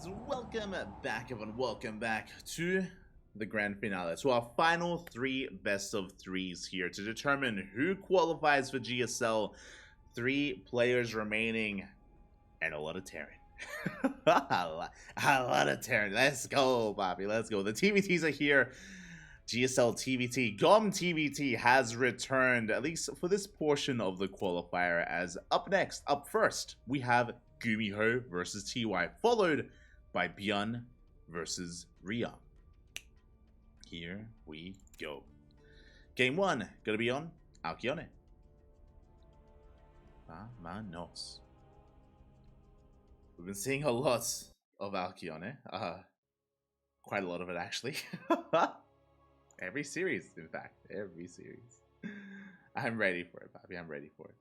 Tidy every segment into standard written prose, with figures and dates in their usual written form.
guys, welcome back everyone, welcome back to the grand finale, to our final 3 best of 3s here to determine who qualifies for GSL. 3 players remaining and a lot of Terran. a lot of Terran. Let's go, Bobby, let's go. The TvTs are here. GSL TvT, TvT has returned, at least for this portion of the qualifier, as up first, we have GuMiho versus TY, followed by Byun versus Riyang. Here we go. Game 1, gonna be on Alkyone. Vámonos. We've been seeing a lot of Alkyone, quite a lot of it actually. Every series, in fact, every series. I'm ready for it, Bobby, I'm ready for it.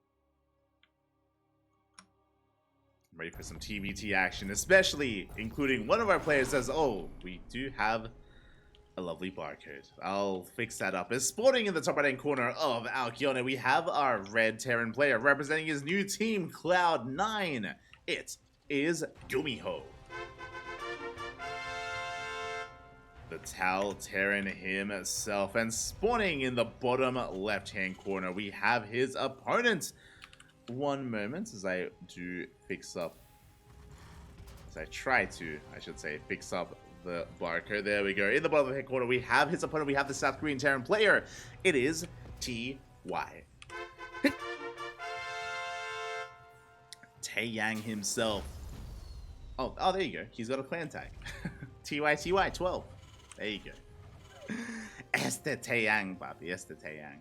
I'm ready for some TvT action, especially including one of our players says, oh, we do have a lovely barcode. I'll fix that up. As sporting in the top right-hand corner of Alkyone, we have our red Terran player representing his new team, Cloud9. It is GuMiho. The Tal Terran himself. And spawning in the bottom left-hand corner, we have his opponent. One moment as I do fix up, as I try to, I should say, fix up the barcode. There we go. In the bottom left-hand corner, we have his opponent. We have the South Korean Terran player. It is TY. Taeyang himself. Oh, there you go. He's got a clan tag. TY 12. There you go. Este Taeyang, Bobby. Este Taeyang.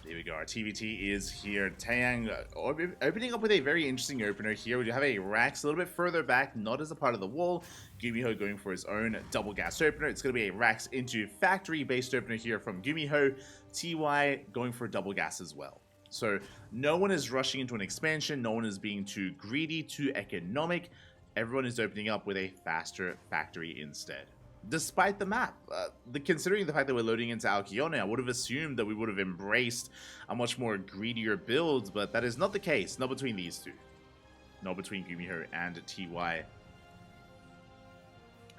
Here we go. Our TvT is here. Taeyang opening up with a very interesting opener here. We do have a Rax a little bit further back, not as a part of the wall. GuMiho going for his own double gas opener. It's going to be a Rax into factory-based opener here from GuMiho. TY going for double gas as well. So no one is rushing into an expansion. No one is being too greedy, too economic. Everyone is opening up with a faster factory instead. Despite the map, considering the fact that we're loading into Alkyone, I would have assumed that we would have embraced a much more greedier build, but that is not the case. Not between these two. Not between GuMiho and TY.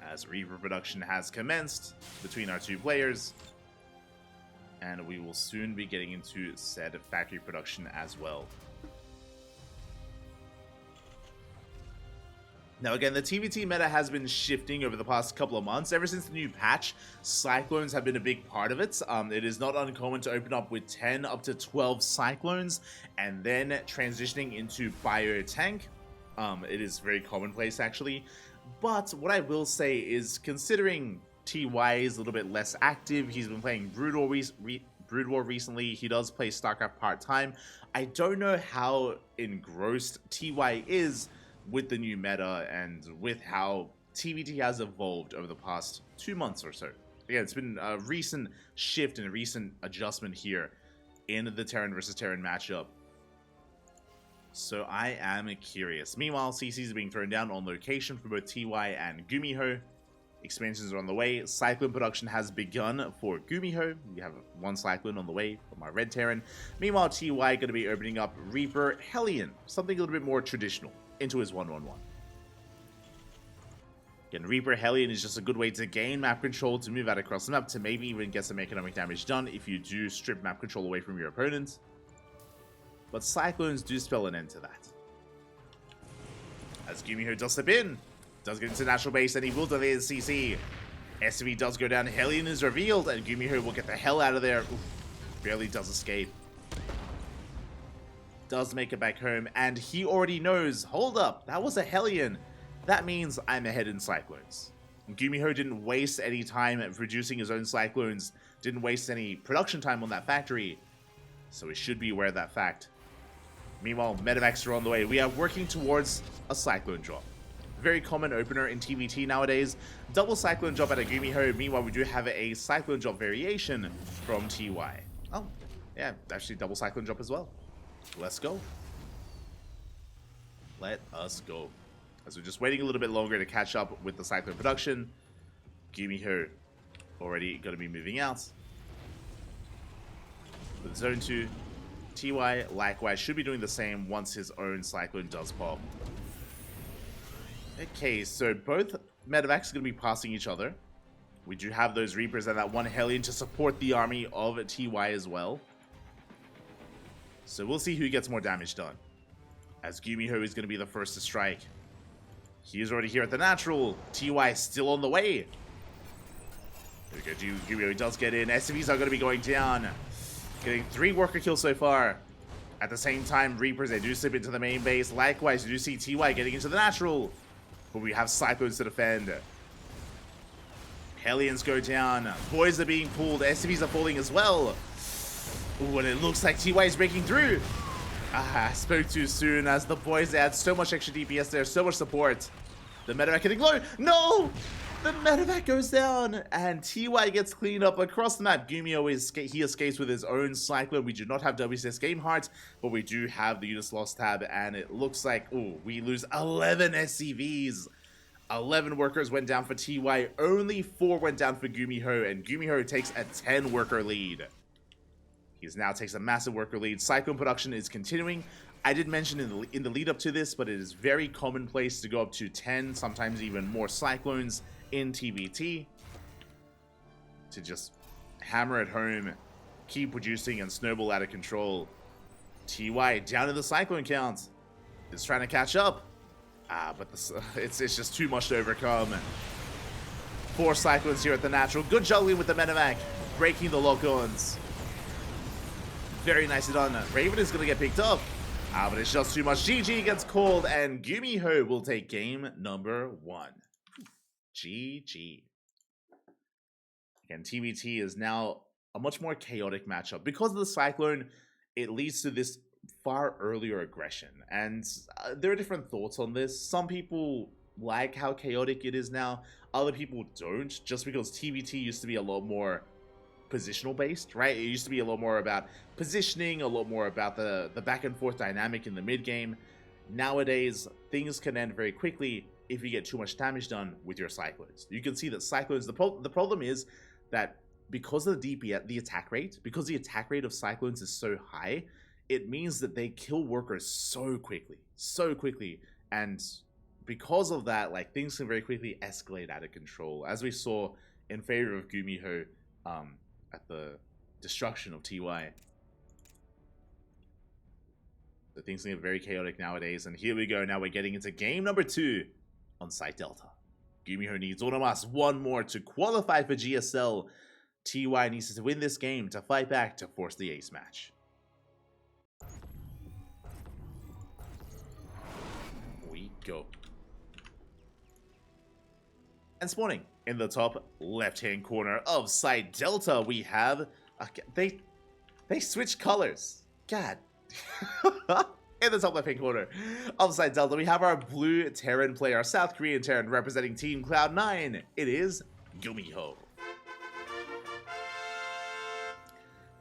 As Reaper production has commenced between our two players, and we will soon be getting into said factory production as well. Now again, the TvT meta has been shifting over the past couple of months. Ever since the new patch, Cyclones have been a big part of it. It is not uncommon to open up with 10 up to 12 Cyclones, and then transitioning into Bio Tank. It is very commonplace actually. But what I will say is, considering TY is a little bit less active, he's been playing Brood War recently, he does play StarCraft part-time, I don't know how engrossed TY is with the new meta and with how TvT has evolved over the past 2 months or so. Again, it's been a recent shift and a recent adjustment here in the Terran versus Terran matchup. So I am curious. Meanwhile, CCs are being thrown down on location for both TY and GuMiho. Expansions are on the way. Cyclone production has begun for GuMiho. We have 1 Cyclone on the way from our red Terran. Meanwhile, TY going to be opening up Reaper Hellion, something a little bit more traditional, into his 1-1-1. Again, Reaper Hellion is just a good way to gain map control, to move out across the map, to maybe even get some economic damage done if you do strip map control away from your opponent. But Cyclones do spell an end to that. As GuMiho does slip in, does get into natural base, and he will delay the CC. SV does go down, Hellion is revealed, and GuMiho will get the hell out of there. Oof, barely does escape. Does make it back home, and he already knows, hold up, that was a Hellion. That means I'm ahead in Cyclones. GuMiho didn't waste any time at producing his own Cyclones, didn't waste any production time on that factory, so he should be aware of that fact. Meanwhile, Medivacs are on the way. We are working towards a Cyclone drop. Very common opener in TvT nowadays. Double Cyclone drop at a GuMiho. Meanwhile, we do have a Cyclone drop variation from TY. Oh, yeah, actually double Cyclone drop as well. Let's go. Let us go. As we're just waiting a little bit longer to catch up with the Cyclone production. GuMiho already going to be moving out. With Zone 2, TY likewise should be doing the same once his own Cyclone does pop. Okay, so both medevacs are going to be passing each other. We do have those Reapers and that one Hellion to support the army of TY as well. So we'll see who gets more damage done. As GuMiho is going to be the first to strike. He is already here at the natural. TY is still on the way. There we go. GuMiho does get in. SCVs are going to be going down. Getting 3 worker kills so far. At the same time, Reapers, they do slip into the main base. Likewise, you do see TY getting into the natural. But we have Cyclones to defend. Hellions go down. Boys are being pulled. SCVs are falling as well. Ooh, and it looks like TY is breaking through. I spoke too soon, as the boys, they had so much extra DPS there, so much support. The medevac getting low. No! The medevac goes down, and TY gets cleaned up across the map. GuMiho he escapes with his own Cyclone. We do not have WCS Game Heart, but we do have the Units Lost tab, and it looks like, ooh, we lose 11 SCVs. 11 workers went down for TY, only 4 went down for GuMiho, and GuMiho takes a 10 worker lead. He now takes a massive worker lead. Cyclone production is continuing. I did mention in the lead up to this, but it is very commonplace to go up to 10, sometimes even more Cyclones in TvT to just hammer it home, keep producing, and snowball out of control. TY down in the Cyclone count. Is trying to catch up. But it's just too much to overcome. 4 Cyclones here at the natural. Good juggling with the medevac, breaking the lock-ons. Very nicely done. Raven is going to get picked up. But it's just too much. GG gets called, and GuMiho will take game number 1. GG. Again, TvT is now a much more chaotic matchup. Because of the Cyclone, it leads to this far earlier aggression. And there are different thoughts on this. Some people like how chaotic it is now. Other people don't, just because TvT used to be a lot more positional based, right? It used to be a lot more about positioning, a lot more about the back and forth dynamic in the mid game. Nowadays, things can end very quickly if you get too much damage done with your Cyclones. You can see that Cyclones, the problem is that because of the DPS, the attack rate of Cyclones is so high, it means that they kill workers so quickly, and because of that, like, things can very quickly escalate out of control, as we saw in favor of GuMiho at the destruction of TY. So things can get very chaotic nowadays, and here we go. Now we're getting into game number 2 on Site Delta. GuMiho needs almost 1 more to qualify for GSL. TY needs to win this game to fight back to force the ace match. We go. And spawning in the top left-hand corner of Site Delta, we have they switched colors. God. In the top left-hand corner of Site Delta, we have our blue Terran player, our South Korean Terran representing Team Cloud9. It is GuMiho.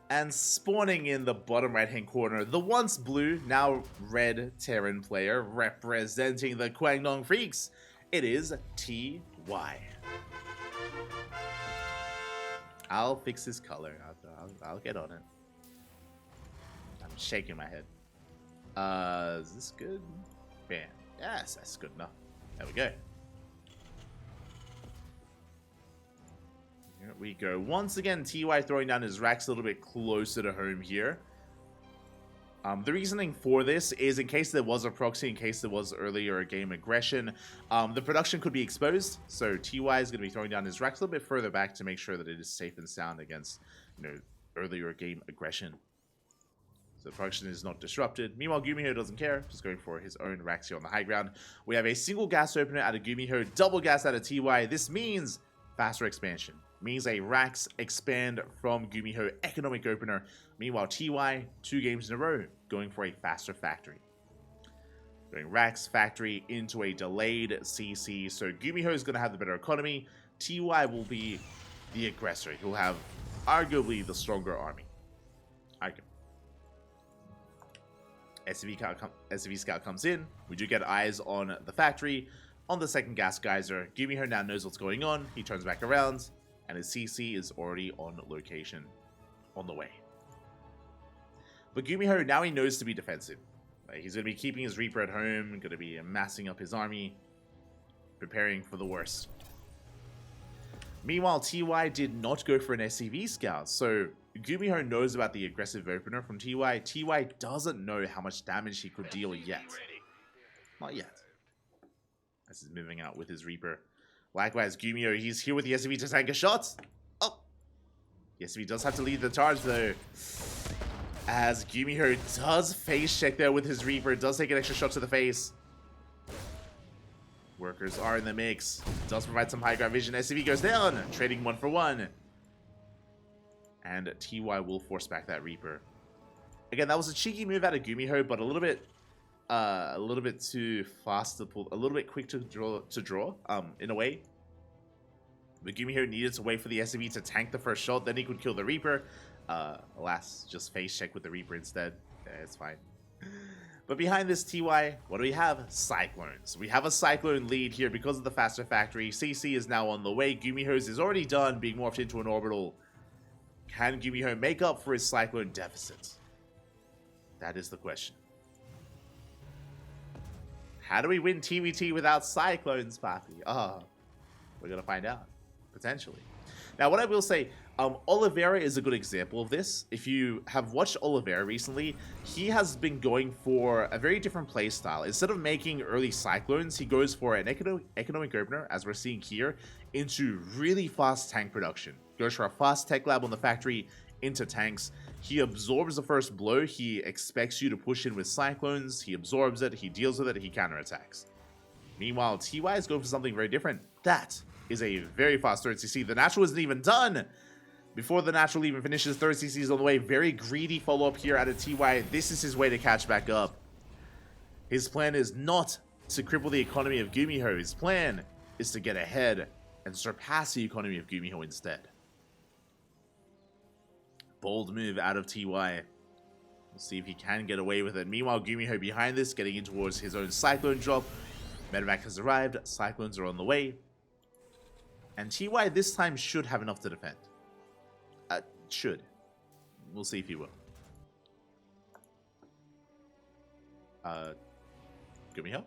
And spawning in the bottom right-hand corner, the once blue, now red Terran player representing the Kwangdong Freaks. It is TY. I'll fix his color. I'll get on it. I'm shaking my head. Is this good? Bam. Yes, that's good enough. There we go. Here we go. Once again, TY throwing down his racks a little bit closer to home here. The reasoning for this is in case there was a proxy, in case there was earlier a game aggression, the production could be exposed. So TY is going to be throwing down his racks a little bit further back to make sure that it is safe and sound against, earlier game aggression. So the production is not disrupted. Meanwhile, GuMiho doesn't care, just going for his own racks here on the high ground. We have a single gas opener out of GuMiho, double gas out of TY. This means faster expansion. Means a racks expand from GuMiho economic opener. Meanwhile, TY, 2 games in a row, going for a faster factory. Going racks factory into a delayed CC. So GuMiho is going to have the better economy. TY will be the aggressor. He'll have arguably the stronger army. SCV Scout comes in. We do get eyes on the factory. On the second gas geyser, GuMiho now knows what's going on. He turns back around, and his CC is already on location, on the way. But GuMiho, now he knows to be defensive. He's going to be keeping his Reaper at home, going to be amassing up his army. preparing for the worst. Meanwhile, TY did not go for an SCV scout, so GuMiho knows about the aggressive opener from TY. TY doesn't know how much damage he could deal yet. Not yet. As he's moving out with his Reaper. Likewise, GuMiho, he's here with the SCV to tank a shot. Oh! The SCV does have to lead the charge, though. As GuMiho does face check there with his Reaper. Does take an extra shot to the face. Workers are in the mix. Does provide some high ground vision. SCV goes down. Trading 1 for 1. And TY will force back that Reaper. Again, that was a cheeky move out of GuMiho, but a little bit too fast to pull, a little bit quick to draw, in a way. But GuMiho needed to wait for the SCV to tank the first shot, then he could kill the Reaper. Alas, just face check with the Reaper instead. It's fine. But behind this TY, what do we have? Cyclones. We have a Cyclone lead here because of the faster factory. CC is now on the way. GuMiho's is already done, being morphed into an orbital. Can GuMiho make up for his Cyclone deficit? That is the question. How do we win TvT without Cyclones, Papi? We're going to find out. Potentially. Now, what I will say, Oliveira is a good example of this. If you have watched Oliveira recently, he has been going for a very different playstyle. Instead of making early Cyclones, he goes for an economic opener, as we're seeing here, into really fast tank production. Goes for a fast tech lab on the factory into tanks. He absorbs the first blow. He expects you to push in with Cyclones. He absorbs it. He deals with it. He counterattacks. Meanwhile, TY is going for something very different. That is a very fast 3rd CC. The natural isn't even done. Before the natural even finishes, 3rd CC is on the way. Very greedy follow-up here out of TY. This is his way to catch back up. His plan is not to cripple the economy of GuMiho. His plan is to get ahead and surpass the economy of GuMiho instead. Bold move out of TY. We'll see if he can get away with it. Meanwhile, GuMiho behind this, getting in towards his own Cyclone drop. Medevac has arrived. Cyclones are on the way. And TY this time should have enough to defend. Should. We'll see if he will. GuMiho?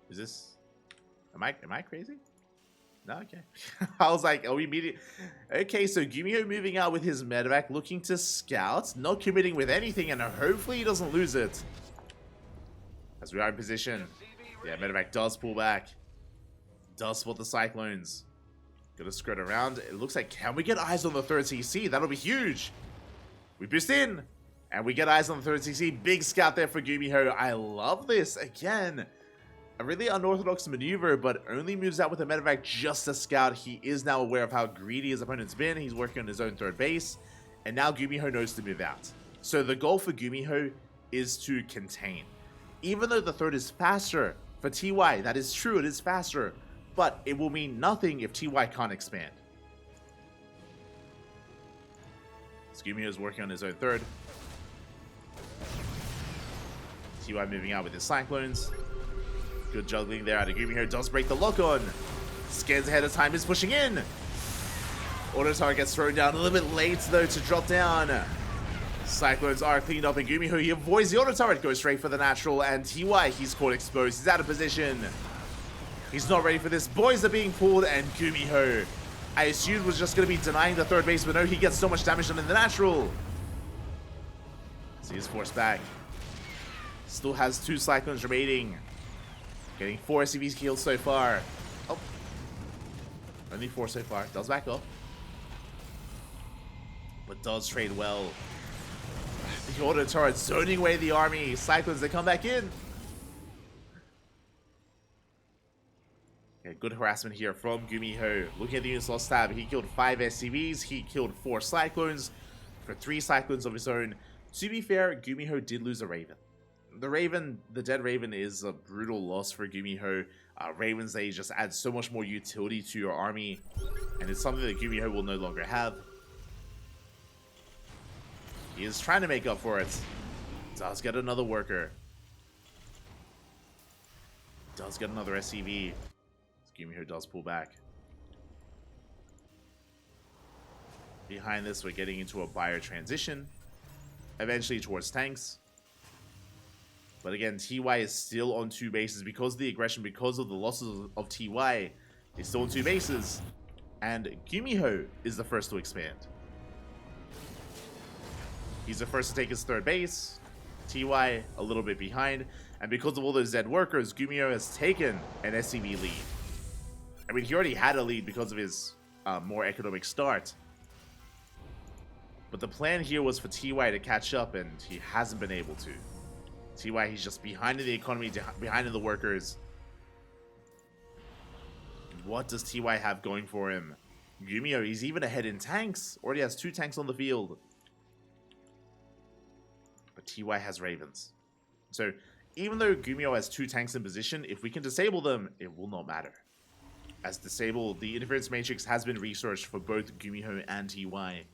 Is this... Am I crazy? No, okay. I was like, we immediately... Okay, so GuMiho moving out with his medevac, looking to scout, not committing with anything, and hopefully he doesn't lose it. As we are in position. Yeah, medevac does pull back. Does spot the Cyclones. Gonna skirt around. It looks like, can we get eyes on the 3rd CC? That'll be huge. We boost in. And we get eyes on the 3rd CC. Big scout there for GuMiho. I love this. Again, a really unorthodox maneuver, but only moves out with a medevac just to scout. He is now aware of how greedy his opponent's been. He's working on his own 3rd base. And now GuMiho knows to move out. So the goal for GuMiho is to contain. Even though the 3rd is faster for TY, that is true, it is faster. But it will mean nothing if TY can't expand. GuMiho is working on his own 3rd. TY moving out with his Cyclones. Good juggling there out of GuMiho. Does break the lock on. Scans ahead of time, is pushing in. Auto gets thrown down a little bit late though to drop down. Cyclones are cleaned up, and GuMiho, he avoids the auto turret, goes straight for the natural, and TY, he's caught exposed. He's out of position. He's not ready for this. Boys are being pulled, and GuMiho, I assumed was just going to be denying the 3rd base, but no, he gets so much damage done in the natural. So he's forced back. Still has 2 Cyclones remaining. Getting 4 SCVs killed so far. Oh. Only 4 so far. Does back up. But does trade well. The auto turret zoning away the army. Cyclones, they come back in. Okay, good harassment here from GuMiho. Looking at the units lost tab, he killed 5 SCVs. He killed 4 Cyclones for 3 Cyclones of his own. To be fair, GuMiho did lose a Raven. The dead Raven is a brutal loss for GuMiho. Ravens, they just add so much more utility to your army, and it's something that GuMiho will no longer have. He is trying to make up for it. Does get another worker. Does get another SCV. GuMiho does pull back. Behind this, we're getting into a bio transition. Eventually towards tanks. But again, TY is still on 2 bases because of the aggression, because of the losses of TY. He's still on 2 bases. And GuMiho is the first to expand. He's the first to take his 3rd base. TY a little bit behind. And because of all those Zed workers, GuMiho has taken an SCV lead. I mean, he already had a lead because of his more economic start. But the plan here was for TY to catch up, and he hasn't been able to. TY, he's just behind in the economy, behind in the workers. What does TY have going for him? GuMiho, he's even ahead in tanks. Already has 2 tanks on the field. But TY has Ravens. So, even though GuMiho has 2 tanks in position, if we can disable them, it will not matter. As disabled, the interference matrix has been researched for both GuMiho and TY.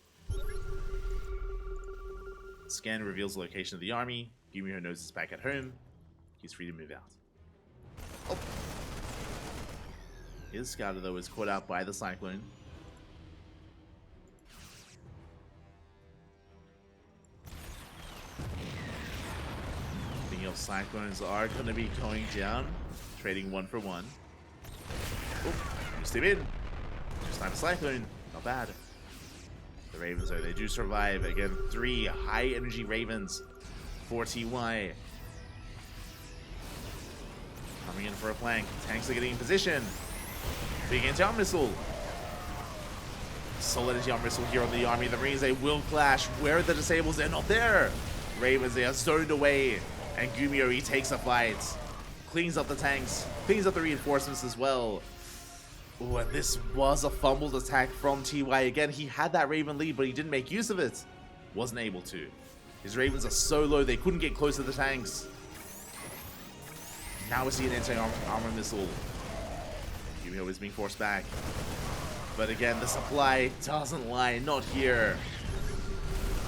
Scan reveals the location of the army. GuMiho knows it's back at home. He's free to move out. Oh. His scouter, though, is caught out by the Cyclone. Thinking of Cyclones are going to be going down. Trading 1 for 1. Oh, used him in. Just time a Cyclone. Not bad. The Ravens, though, they do survive. Again, 3 high-energy Ravens for TY. Coming in for a flank. Tanks are getting in position. Big anti-arm missile. Solid anti-arm missile here on the army. The Marines, they will clash. Where are the disables? They're not there. Ravens, they are zoned away. And GuMiho, he takes a fight. Cleans up the tanks. Cleans up the reinforcements as well. Ooh, and this was a fumbled attack from TY. Again, he had that Raven lead, but he didn't make use of it. Wasn't able to. His Ravens are so low, they couldn't get close to the tanks. Now we see an anti-armor missile. GuMiho is being forced back. But again, the supply doesn't lie. Not here.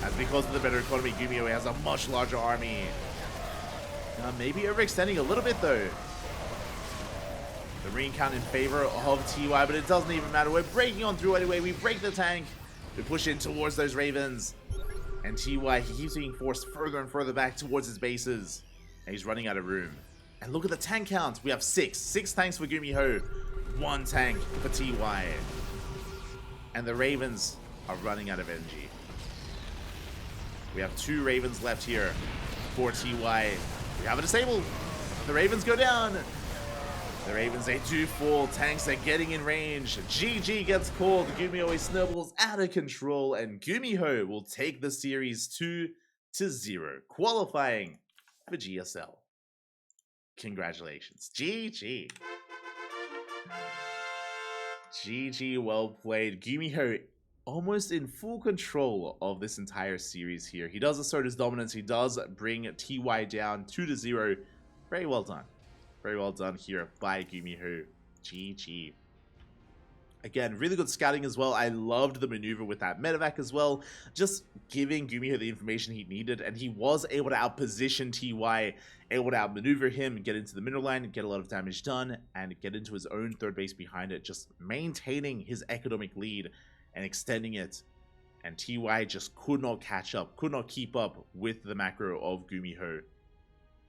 And because of the better economy, GuMiho has a much larger army. Maybe overextending a little bit, though. The Marine count in favor of TY, but it doesn't even matter. We're breaking on through anyway. We break the tank. We push in towards those Ravens. And TY, he keeps being forced further and further back towards his bases. And he's running out of room. And look at the tank count. We have 6. 6 tanks for GuMiho. 1 tank for TY. And the Ravens are running out of energy. We have 2 Ravens left here for TY. We have a disable. The Ravens go down. The Ravens, they do fall. Tanks are getting in range. GG gets called. GuMiho snowballs out of control. And GuMiho will take the series 2-0. Qualifying for GSL. Congratulations. GG. GG, well played. GuMiho almost in full control of this entire series here. He does assert his dominance. He does bring TY down 2-0. Very well done. Very well done here by GuMiho. GG. Again, really good scouting as well. I loved the maneuver with that medevac as well. Just giving GuMiho the information he needed, and he was able to outposition TY, able to outmaneuver him, get into the mineral line, get a lot of damage done, and get into his own 3rd base behind it, just maintaining his economic lead and extending it. And TY just could not catch up, could not keep up with the macro of GuMiho.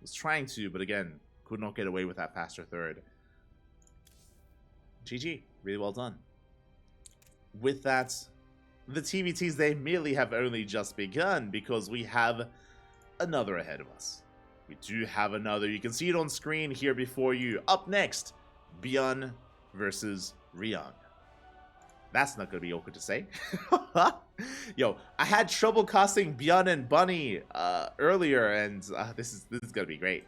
Was trying to, but again, could not get away with that faster 3rd. GG, really well done. With that, the TvTs, they merely have only just begun, because we have another ahead of us. We do have another. You can see it on screen here before you. Up next, Byun versus Ryung. That's not going to be awkward to say. Yo, I had trouble casting Byun and Bunny earlier, and this is going to be great.